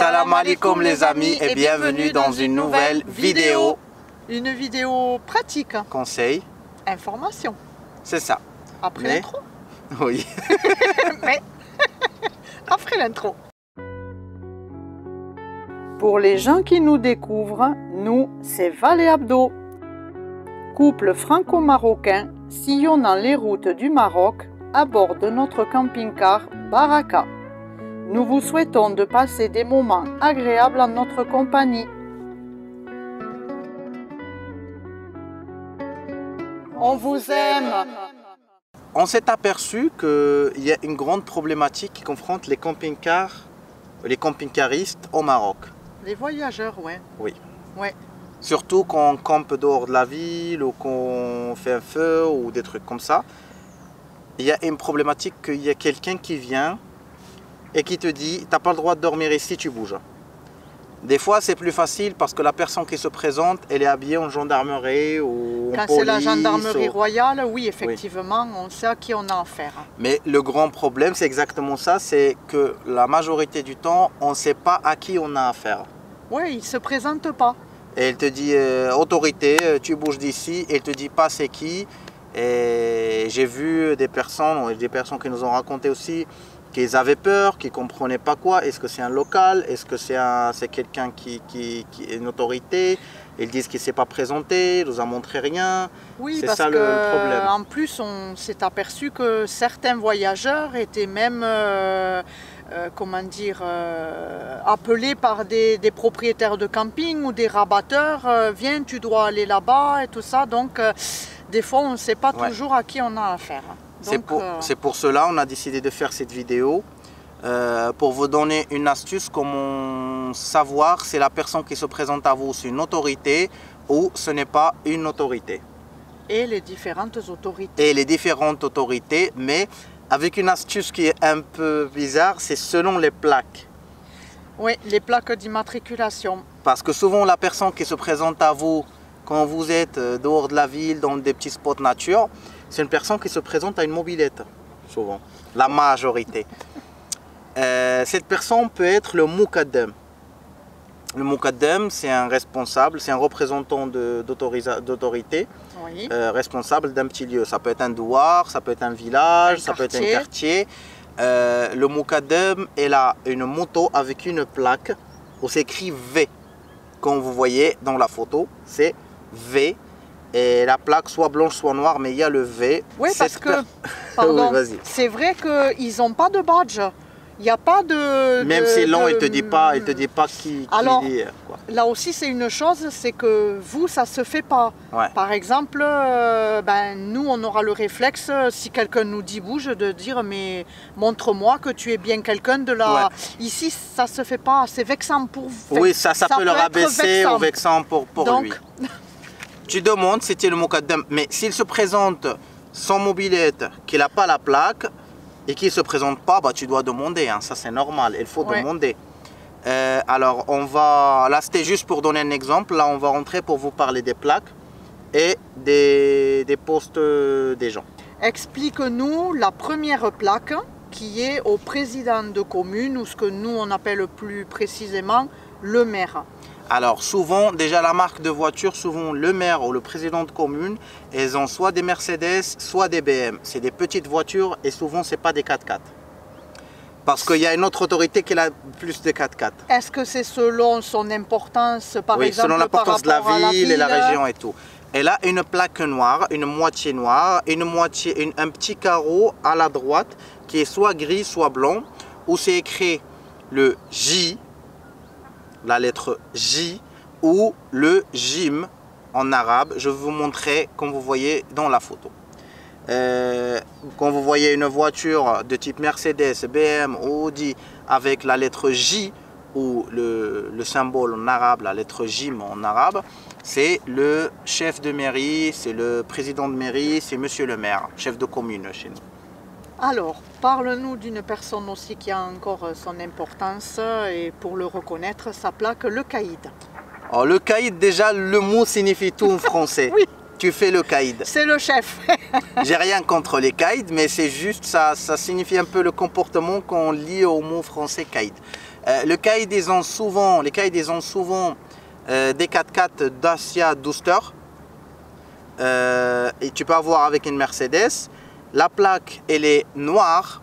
Salam alaikum les amis et bienvenue dans une nouvelle vidéo. Une vidéo pratique. Conseil. Information. C'est ça. Après l'intro. Oui. Mais après l'intro. Pour les gens qui nous découvrent, nous, c'est Val et Abdo. Couple franco-marocain sillonnant les routes du Maroc à bord de notre camping-car Baraka. Nous vous souhaitons de passer des moments agréables en notre compagnie. On vous aime. On s'est aperçu qu'il y a une grande problématique qui confronte les camping-cars, les camping-caristes au Maroc. Les voyageurs, ouais. Oui. Ouais. Surtout quand on campe dehors de la ville ou qu'on fait un feu ou des trucs comme ça. Il y a une problématique qu'il y a quelqu'un qui vient et qui te dit « tu n'as pas le droit de dormir ici, tu bouges ». Des fois, c'est plus facile parce que la personne qui se présente, elle est habillée en gendarmerie ou en police. Quand c'est la gendarmerie royale, oui, effectivement, oui. On sait à qui on a affaire. Mais le grand problème, c'est exactement ça, c'est que la majorité du temps, on ne sait pas à qui on a affaire. Oui, ils ne se présentent pas. Et elle te dit autorité, tu bouges d'ici, elle te dit pas c'est qui. Et j'ai vu des personnes qui nous ont raconté aussi qu'ils avaient peur, qu'ils ne comprenaient pas quoi. Est-ce que c'est un local? Est-ce que c'est quelqu'un qui est une autorité? Ils disent qu'il ne s'est pas présenté, il ne nous a montré rien. Oui, c'est parce ça que, le problème. En plus, on s'est aperçu que certains voyageurs étaient même appelés par des propriétaires de camping ou des rabatteurs. Viens, tu dois aller là-bas et tout ça. Donc, des fois, on ne sait pas toujours à qui on a affaire. C'est pour cela qu'on a décidé de faire cette vidéo, pour vous donner une astuce, comment savoir si la personne qui se présente à vous c'est une autorité ou ce n'est pas une autorité. Et les différentes autorités. Et les différentes autorités, mais avec une astuce qui est un peu bizarre, c'est selon les plaques. Oui, les plaques d'immatriculation. Parce que souvent la personne qui se présente à vous quand vous êtes dehors de la ville, dans des petits spots nature, c'est une personne qui se présente à une mobilette, souvent, la majorité. Cette personne peut être le Moukaddem. Le Moukaddem, c'est un responsable, c'est un représentant d'autorité, oui. Responsable d'un petit lieu. Ça peut être un douar, ça peut être un village, ça peut être un quartier. Le Moukaddem, il a une moto avec une plaque où c'est écrit V. Comme vous voyez dans la photo, c'est V. Et la plaque soit blanche soit noire, mais il y a le V. Oui, parce que, pardon, oui, c'est vrai qu'ils n'ont pas de badge. Il n'y a pas de... Même si l'on, il ne te dit pas qui Alors, est, quoi. Là aussi, c'est une chose, c'est que vous, ça ne se fait pas. Ouais. Par exemple, nous, on aura le réflexe, si quelqu'un nous dit bouge, de dire, mais montre-moi que tu es bien quelqu'un de la... Ouais. Ici, ça ne se fait pas, c'est vexant pour vous. Oui, ça peut le rabaisser ou vexant pour Donc, lui. Tu demandes si tu es le Moukaddem, mais s'il se présente sans mobilette, qu'il n'a pas la plaque et qu'il ne se présente pas, bah, tu dois demander, hein, ça c'est normal, il faut demander. Alors là c'était juste pour donner un exemple, là on va rentrer pour vous parler des plaques et des postes des gens. Explique-nous la première plaque qui est au président de commune ou ce que nous on appelle plus précisément le maire. Alors souvent, déjà la marque de voiture, souvent le maire ou le président de commune, ils ont soit des Mercedes, soit des BM. C'est des petites voitures et souvent c'est pas des 4x4. Parce qu'il y a une autre autorité qui a plus de 4x4. Est-ce que c'est selon son importance, par exemple, selon l'importance de la ville et la région et tout. Elle a une plaque noire, une moitié noire, un petit carreau à la droite qui est soit gris, soit blanc, où c'est écrit le J, la lettre J ou le Jim en arabe. Je vais vous montrer comme vous voyez dans la photo. Quand vous voyez une voiture de type Mercedes, BM ou Audi avec la lettre J ou le symbole en arabe, la lettre Jim en arabe, c'est le chef de mairie, c'est le président de mairie, c'est monsieur le maire, chef de commune chez nous. Alors, parle-nous d'une personne aussi qui a encore son importance et pour le reconnaître, sa plaque, le caïd. Alors, le caïd, déjà, le mot signifie tout en français. Oui. Tu fais le caïd. C'est le chef. J'ai rien contre les caïds, mais c'est juste, ça signifie un peu le comportement qu'on lit au mot français caïd. Le caïd, les caïds, ils ont souvent des 4x4 Dacia Duster. Et tu peux avoir avec une Mercedes. La plaque, elle est noire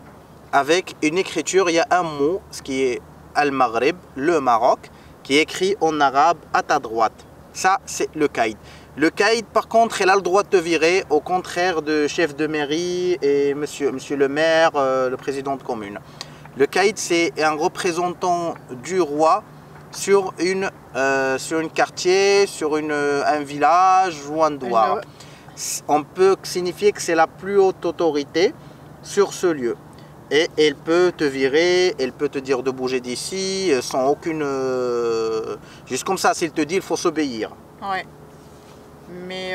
avec une écriture. Il y a un mot, ce qui est Al-Maghrib, le Maroc, qui est écrit en arabe à ta droite. Ça, c'est le caïd. Le caïd, par contre, il a le droit de te virer, au contraire de chef de mairie et monsieur le maire, le président de commune. Le caïd, c'est un représentant du roi sur une quartier, sur un village ou un douar. On peut signifier que c'est la plus haute autorité sur ce lieu. Et elle peut te virer, elle peut te dire de bouger d'ici sans aucune... juste comme ça, s'il te dit, il faut s'obéir. Ouais. Mais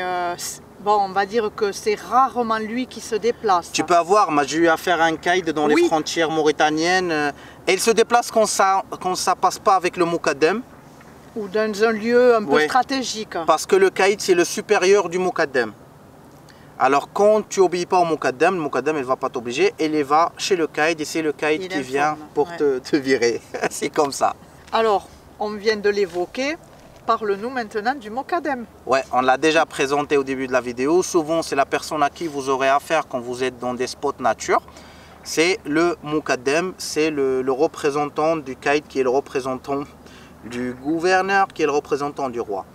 bon, on va dire que c'est rarement lui qui se déplace. Tu peux avoir, moi j'ai eu affaire à un caïd dans les frontières mauritaniennes. Et il se déplace quand ça passe pas avec le Moukadem. Ou dans un lieu un peu stratégique. Parce que le caïd, c'est le supérieur du Moukadem. Alors quand tu n'obéis pas au Moukadem, le Moukadem, il ne va pas t'obliger. Il va chez le caïd et c'est le caïd qui vient pour te virer. C'est comme ça. Alors, on vient de l'évoquer. Parle-nous maintenant du Moukadem. Ouais, on l'a déjà présenté au début de la vidéo. Souvent, c'est la personne à qui vous aurez affaire quand vous êtes dans des spots nature. C'est le Moukadem, c'est le représentant du caïd qui est le représentant du gouverneur, qui est le représentant du roi.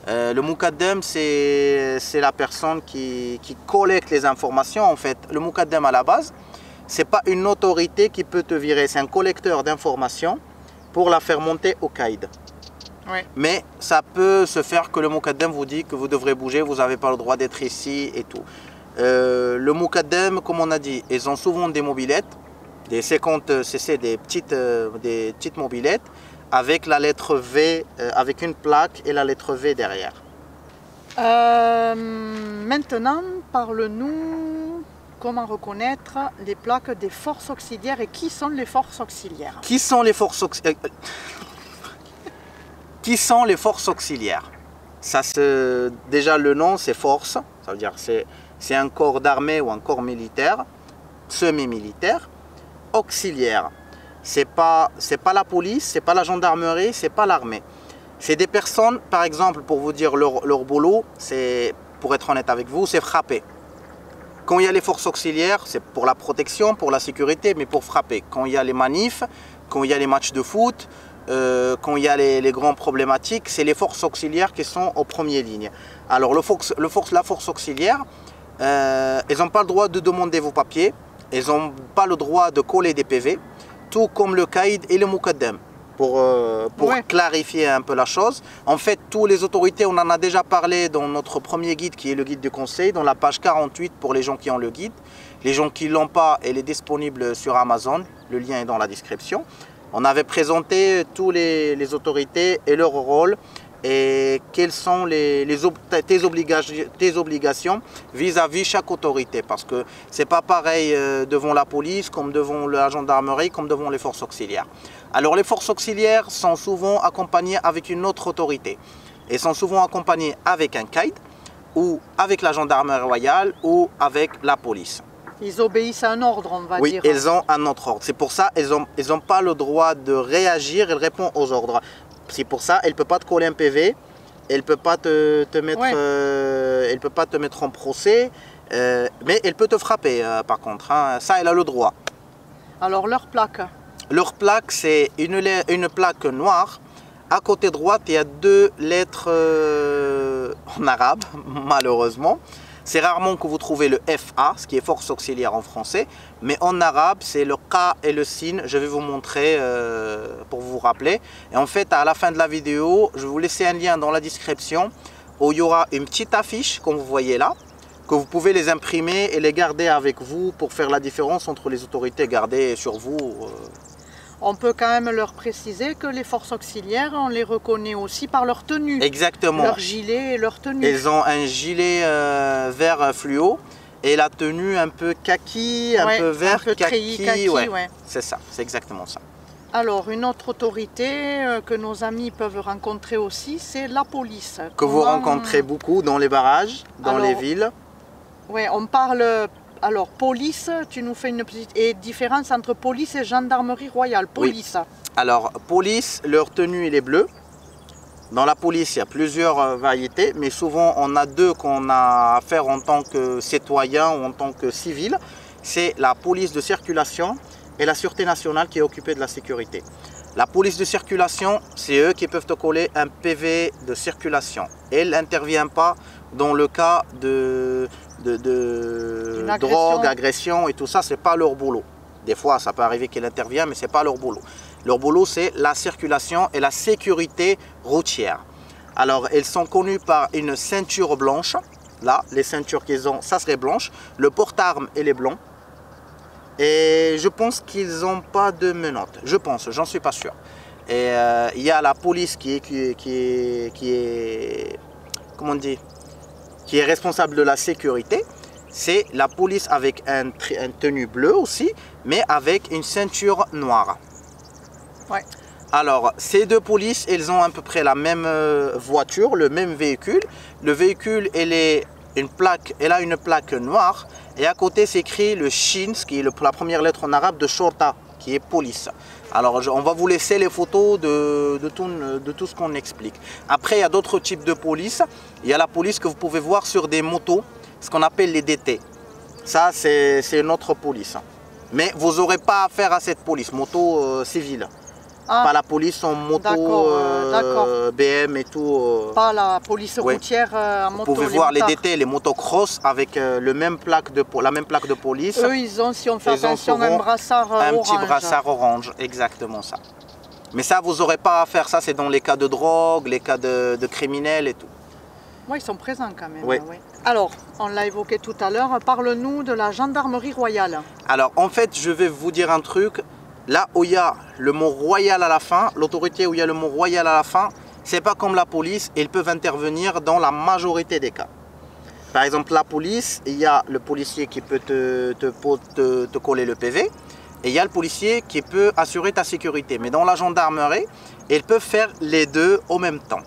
Le Moukadem, c'est la personne qui collecte les informations. En fait, le Moukadem à la base, c'est pas une autorité qui peut te virer, c'est un collecteur d'informations pour la faire monter au caïd. Ouais. Mais ça peut se faire que le Moukadem vous dit que vous devrez bouger, vous n'avez pas le droit d'être ici et tout. Le Moukadem, comme on a dit, ils ont souvent des mobilettes, des 50 cc, des petites mobilettes, avec la lettre V, avec une plaque et la lettre V derrière. Maintenant, parle-nous comment reconnaître les plaques des forces auxiliaires et qui sont les forces auxiliaires. Qui sont les forces auxiliaires? Qui sont les forces auxiliaires? Déjà le nom c'est force, ça veut dire c'est un corps d'armée ou un corps militaire, semi-militaire. Auxiliaire, c'est pas la police, c'est pas la gendarmerie, c'est pas l'armée. C'est des personnes, par exemple, pour vous dire leur boulot, c'est, pour être honnête avec vous, c'est frapper. Quand il y a les forces auxiliaires, c'est pour la protection, pour la sécurité, mais pour frapper. Quand il y a les manifs, quand il y a les matchs de foot, quand il y a les grandes problématiques, c'est les forces auxiliaires qui sont en première ligne. Alors la force auxiliaire, ils n'ont pas le droit de demander vos papiers, ils n'ont pas le droit de coller des PV, tout comme le caïd et le Moukadem. Pour clarifier un peu la chose. En fait, toutes les autorités, on en a déjà parlé dans notre premier guide qui est le guide du conseil, dans la page 48 pour les gens qui ont le guide. Les gens qui ne l'ont pas, elle est disponible sur Amazon, le lien est dans la description. On avait présenté toutes les autorités et leur rôle et quelles sont tes obligations vis-à-vis chaque autorité. Parce que ce n'est pas pareil devant la police, comme devant la gendarmerie, comme devant les forces auxiliaires. Alors les forces auxiliaires sont souvent accompagnées avec une autre autorité. Elles sont souvent accompagnées avec un caïd, ou avec la gendarmerie royale, ou avec la police. Ils obéissent à un ordre, on va dire. Oui, ils ont un autre ordre. C'est pour ça qu'ils n'ont pas le droit de réagir, ils répondent aux ordres. C'est pour ça, elle ne peut pas te coller un PV, elle ne peut pas te mettre en procès, mais elle peut te frapper par contre. Hein. Ça, elle a le droit. Alors, leur plaque? Leur plaque, c'est une plaque noire. À côté droite, il y a deux lettres en arabe, malheureusement. C'est rarement que vous trouvez le FA, ce qui est force auxiliaire en français. Mais en arabe, c'est le Q et le Sin. Je vais vous montrer pour vous rappeler. Et en fait, à la fin de la vidéo, je vais vous laisser un lien dans la description où il y aura une petite affiche, comme vous voyez là, que vous pouvez les imprimer et les garder avec vous pour faire la différence entre les autorités gardées sur vous. On peut quand même leur préciser que les forces auxiliaires, on les reconnaît aussi par leur tenue. Exactement. Leur gilet et leur tenue. Ils ont un gilet vert fluo et la tenue un peu kaki, un peu vert, un peu kaki. Ouais. C'est ça, c'est exactement ça. Alors, une autre autorité que nos amis peuvent rencontrer aussi, c'est la police. Que vous rencontrez beaucoup dans les barrages, dans les villes. Oui, on parle... Alors, police, tu nous fais une petite différence entre police et gendarmerie royale. Police. Oui. Alors, police, leur tenue, elle est bleue. Dans la police, il y a plusieurs variétés, mais souvent, on a deux qu'on a à faire en tant que citoyen ou en tant que civil. C'est la police de circulation et la sûreté nationale qui est occupée de la sécurité. La police de circulation, c'est eux qui peuvent te coller un PV de circulation. Elle n'intervient pas dans le cas de drogue, agression et tout ça, c'est pas leur boulot. Des fois, ça peut arriver qu'elle intervient, mais c'est pas leur boulot. Leur boulot, c'est la circulation et la sécurité routière. Alors, elles sont connues par une ceinture blanche. Là, les ceintures qu'ils ont, ça serait blanche. Le porte-armes, il est blanc. Et je pense qu'ils n'ont pas de menottes. Je pense, j'en suis pas sûr. Et il y a la police qui est comment on dit, qui est responsable de la sécurité. C'est la police avec un tenue bleue aussi, mais avec une ceinture noire. Ouais. Alors, ces deux polices, elles ont à peu près la même voiture, le même véhicule. Le véhicule, elle a une plaque noire. Et à côté, c'est écrit le Shin, qui est la première lettre en arabe de Shorta, qui est police. Alors, on va vous laisser les photos de tout ce qu'on explique. Après, il y a d'autres types de police. Il y a la police que vous pouvez voir sur des motos, ce qu'on appelle les DT. Ça, c'est une autre police. Mais vous n'aurez pas affaire à cette police, moto civile. Ah, pas la police en moto BM et tout. Pas la police routière en moto. Vous pouvez voir les DT, les motocross avec la même plaque de police. Eux, ils ont, si on fait attention, un brassard orange. Un petit brassard orange, exactement ça. Mais ça, vous n'aurez pas à faire ça, c'est dans les cas de drogue, les cas de criminels et tout. Oui, ils sont présents quand même. Oui. Oui. Alors, on l'a évoqué tout à l'heure, parle-nous de la gendarmerie royale. Alors, en fait, je vais vous dire un truc. Là où il y a le mot royal à la fin, l'autorité où il y a le mot royal à la fin, c'est pas comme la police, ils peuvent intervenir dans la majorité des cas. Par exemple, la police, il y a le policier qui peut te coller le PV, et il y a le policier qui peut assurer ta sécurité. Mais dans la gendarmerie, ils peuvent faire les deux en même temps.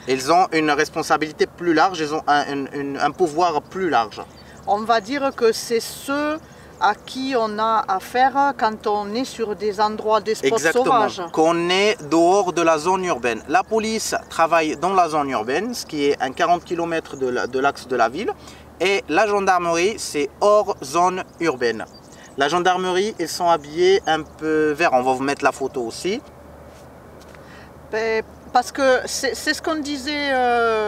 Ils ont une responsabilité plus large, ils ont un pouvoir plus large. On va dire que c'est ceux à qui on a affaire quand on est sur des endroits, des spots sauvages. Qu'on est dehors de la zone urbaine. La police travaille dans la zone urbaine, ce qui est à 40 km de l'axe de la ville. Et la gendarmerie, c'est hors zone urbaine. La gendarmerie, ils sont habillés un peu vert. On va vous mettre la photo aussi. Parce que c'est ce qu'on disait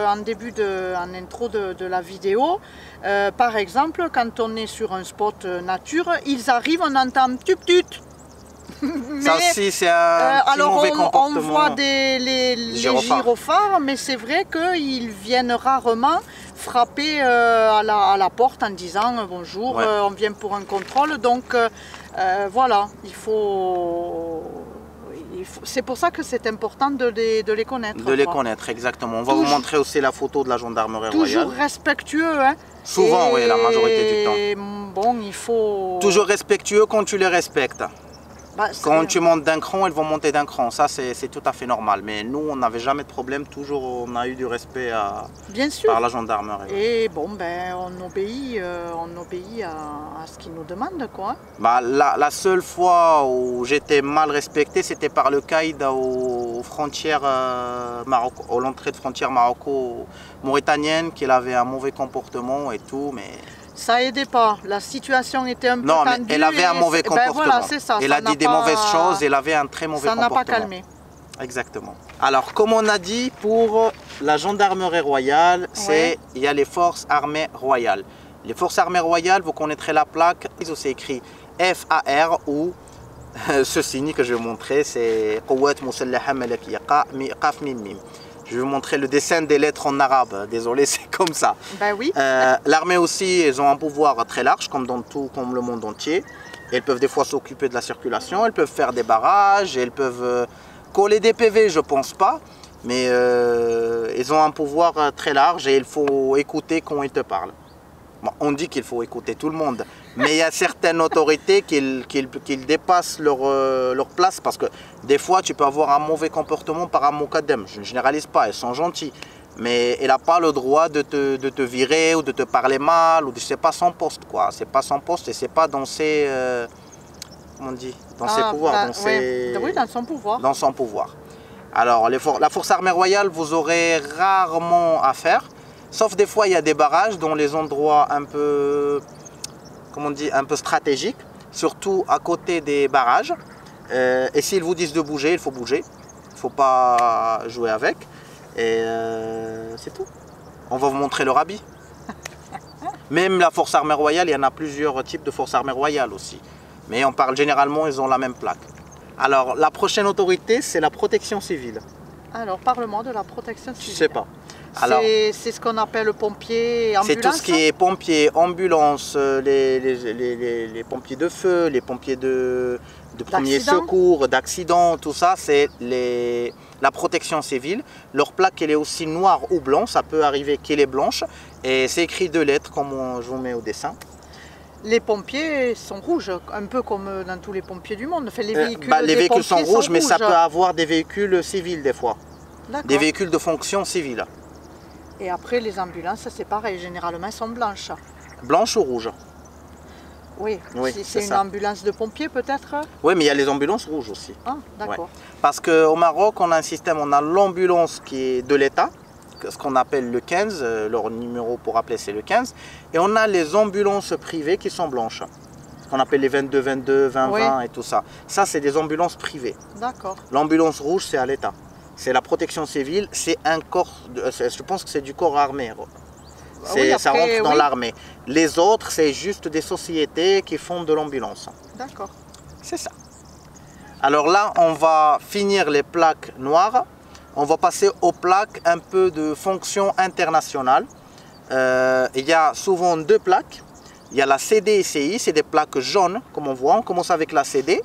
en intro de la vidéo. Par exemple, quand on est sur un spot nature, ils arrivent, on entend tut-tut. Ça aussi, c'est un mauvais comportement. On voit les gyrophares, mais c'est vrai qu'ils viennent rarement frapper à la porte en disant bonjour, ouais. On vient pour un contrôle. Donc voilà, c'est pour ça que c'est important de les connaître. De les connaître, exactement. On va vous montrer aussi la photo de la gendarmerie royale. Toujours respectueux, hein. Souvent, oui, la majorité du temps. Bon, il faut... Toujours respectueux quand tu les respectes. Quand tu montes d'un cran, ils vont monter d'un cran. Ça, c'est tout à fait normal. Mais nous, on n'avait jamais de problème. Toujours, on a eu du respect par la gendarmerie. Et bon, ben, on obéit à ce qu'ils nous demandent, quoi. La seule fois où j'étais mal respecté, c'était par le caïd aux frontières à l'entrée de frontière maroco-mauritanienne, qu'il avait un mauvais comportement et tout, mais... Ça aidait pas, la situation était un peu tendue. Non, mais elle avait un mauvais comportement. Ben voilà, c'est ça. Elle a dit des mauvaises choses, elle avait un très mauvais comportement. Ça n'a pas calmé. Exactement. Alors, comme on a dit, pour la gendarmerie royale, il y a les forces armées royales. Les forces armées royales, vous connaîtrez la plaque, c'est écrit FAR ou ce signe que je vais vous montrer, c'est Qawat Musallaha Malakiya Qaf Mim Mim. Je vais vous montrer le dessin des lettres en arabe. Désolé, c'est comme ça. Ben oui. L'armée aussi, ils ont un pouvoir très large, comme comme le monde entier. Elles peuvent des fois s'occuper de la circulation, elles peuvent faire des barrages, elles peuvent coller des PV, je pense pas. Mais ils ont un pouvoir très large et il faut écouter quand ils te parlent. Bon, on dit qu'il faut écouter tout le monde, mais il y a certaines autorités qui dépassent leur place parce que des fois tu peux avoir un mauvais comportement par un mokadem. Je ne généralise pas, ils sont gentils, mais elle n'a pas le droit de te virer ou de te parler mal, ou c'est pas son poste quoi. C'est pas son poste et c'est pas dans ses comment on dit, dans ses pouvoirs, oui, dans son pouvoir. Dans son pouvoir. Alors, la Force armée royale, vous aurez rarement à faire, sauf des fois, il y a des barrages dans les endroits un peu, comment on dit, un peu stratégiques, surtout à côté des barrages. Et s'ils vous disent de bouger, il faut bouger. Il ne faut pas jouer avec. Et c'est tout. On va vous montrer leur habit. Même la Force armée royale, il y en a plusieurs types de Force armée royale aussi. Mais on parle généralement, ils ont la même plaque. Alors, la prochaine autorité, c'est la protection civile. Alors, parle-moi de la protection civile. Je sais pas. C'est ce qu'on appelle pompiers et ambulance. C'est tout ce qui est pompiers, ambulances, les pompiers de feu, les pompiers de premier secours, d'accident, tout ça, c'est la protection civile. Leur plaque, elle est aussi noire ou blanc, ça peut arriver qu'elle est blanche. Et c'est écrit 2 lettres, comme je vous mets au dessin. Les pompiers sont rouges, un peu comme dans tous les pompiers du monde. Enfin, les véhicules sont rouges, mais ça peut avoir des véhicules civils des fois. Des véhicules de fonction civile. Et après, les ambulances, c'est pareil, généralement, elles sont blanches. Blanches ou rouges? Oui, c'est une ambulance de pompiers peut-être? Oui, mais il y a les ambulances rouges aussi. Ah, d'accord. Ouais. Parce qu'au Maroc, on a un système, on a l'ambulance qui est de l'État, ce qu'on appelle le 15, leur numéro pour appeler c'est le 15, et on a les ambulances privées qui sont blanches, ce qu'on appelle les 22-22, 20-20 et tout ça. Ça, c'est des ambulances privées. D'accord. L'ambulance rouge, c'est à l'État. C'est la protection civile, c'est un corps, je pense que c'est du corps armé. Ça rentre dans l'armée. Les autres, c'est juste des sociétés qui font de l'ambulance. D'accord. C'est ça. Alors là, on va finir les plaques noires. On va passer aux plaques un peu de fonction internationale. Il y a souvent 2 plaques. Il y a la CD et CI, c'est des plaques jaunes, comme on voit. On commence avec la CD.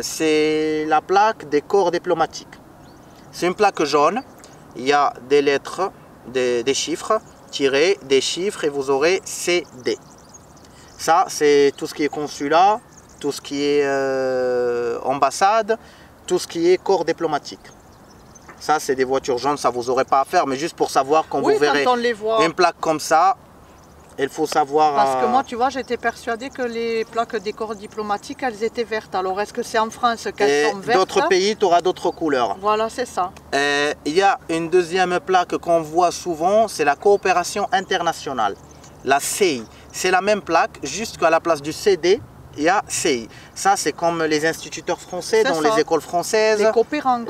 C'est la plaque des corps diplomatiques. C'est une plaque jaune. Il y a des lettres, des chiffres, tirés, des chiffres, et vous aurez CD. Ça, c'est tout ce qui est consulat, tout ce qui est ambassade, tout ce qui est corps diplomatique. Ça, c'est des voitures jaunes, ça vous aurez pas à faire, mais juste pour savoir quand vous verrez une plaque comme ça, il faut savoir... Parce que moi, tu vois, j'étais persuadée que les plaques des corps diplomatiques, elles étaient vertes. Alors, est-ce que c'est en France qu'elles sont vertes? D'autres pays, tu auras d'autres couleurs. Voilà, c'est ça. Il y a une deuxième plaque qu'on voit souvent, c'est la coopération internationale, la CI. C'est la même plaque, juste qu'à la place du CD, il y a CI. Ça, c'est comme les instituteurs français dans les écoles françaises. Les coopérants.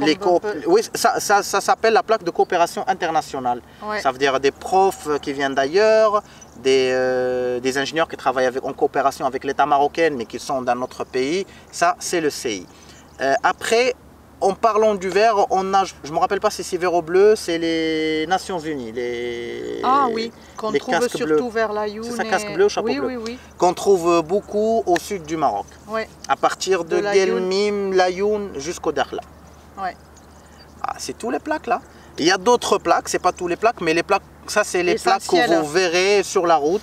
Oui, ça s'appelle la plaque de coopération internationale. Ouais. Ça veut dire des profs qui viennent d'ailleurs, des ingénieurs qui travaillent en coopération avec l'État marocain, mais qui sont dans notre pays. Ça, c'est le CI. Après, en parlant du vert, on a, je ne me rappelle pas si c'est vert ou bleu, c'est les Nations Unies. Ah oui, qu'on trouve surtout vers l'Ayoun. C'est ça, casque bleu, chapeau bleu. Oui. Qu'on trouve beaucoup au sud du Maroc. Ouais. À partir de Guelmim, l'Ayoun jusqu'au Dakhla. Ouais. Ah, c'est tous les plaques là. Il y a d'autres plaques, c'est pas tous les plaques, mais les plaques, ça c'est les plaques que vous verrez sur la route.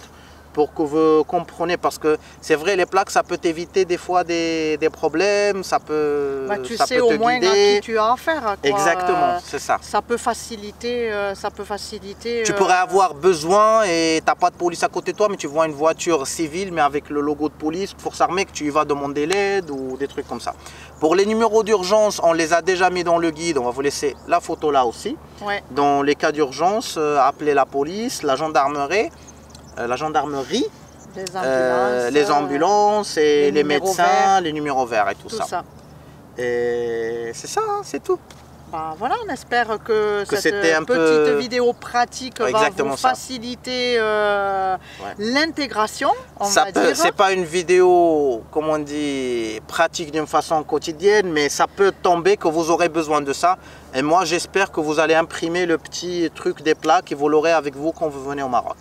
Pour que vous compreniez, parce que c'est vrai, les plaques, ça peut éviter des fois des problèmes, ça peut tu sais au moins à qui tu as affaire. Quoi. Exactement, c'est ça. Ça peut faciliter. Tu pourrais avoir besoin et tu n'as pas de police à côté de toi, mais tu vois une voiture civile, mais avec le logo de police, force armée, que tu y vas demander l'aide ou des trucs comme ça. Pour les numéros d'urgence, on les a déjà mis dans le guide, on va vous laisser la photo là aussi. Ouais. Dans les cas d'urgence, appelez la police, la gendarmerie, les ambulances et les médecins, les numéros verts et tout ça. Et c'est ça, c'est tout. Bah voilà, on espère que cette petite vidéo pratique va vous faciliter l'intégration, on va dire. C'est pas une vidéo, comme on dit, pratique d'une façon quotidienne, mais ça peut tomber que vous aurez besoin de ça. Et moi, j'espère que vous allez imprimer le petit truc des plaques et vous l'aurez avec vous quand vous venez au Maroc.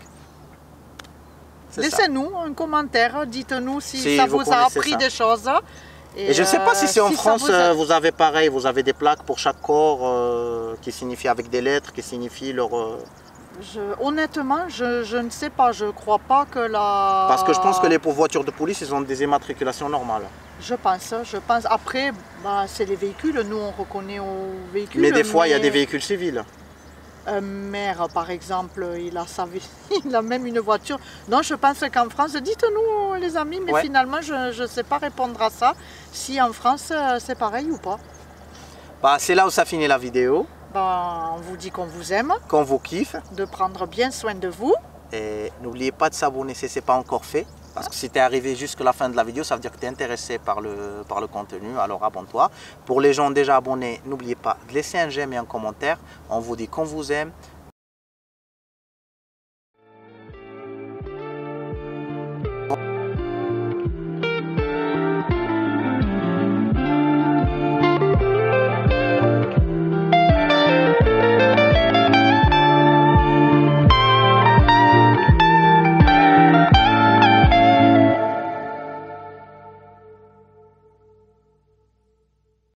Laissez-nous un commentaire, dites-nous si ça vous a appris des choses. Et je ne sais pas si c'est en France, vous avez pareil, vous avez des plaques pour chaque corps qui signifient avec des lettres, qui signifient leur... Honnêtement, je ne sais pas, je ne crois pas que la... Parce que je pense que les voitures de police, ils ont des immatriculations normales. Je pense. Après, c'est les véhicules, nous on reconnaît aux véhicules. Mais des fois, il y a des véhicules civils. un maire, par exemple, il a même une voiture. Non, je pense qu'en France, dites-nous les amis, mais finalement, je ne sais pas répondre à ça. Si en France, c'est pareil ou pas. Bah, c'est là où ça finit la vidéo. Bah, on vous dit qu'on vous aime. Qu'on vous kiffe. De prendre bien soin de vous. Et n'oubliez pas de s'abonner si ce n'est pas encore fait. Parce que si tu es arrivé jusqu'à la fin de la vidéo, ça veut dire que tu es intéressé par le contenu. Alors abonne-toi. Pour les gens déjà abonnés, n'oubliez pas de laisser un j'aime et un commentaire. On vous dit qu'on vous aime.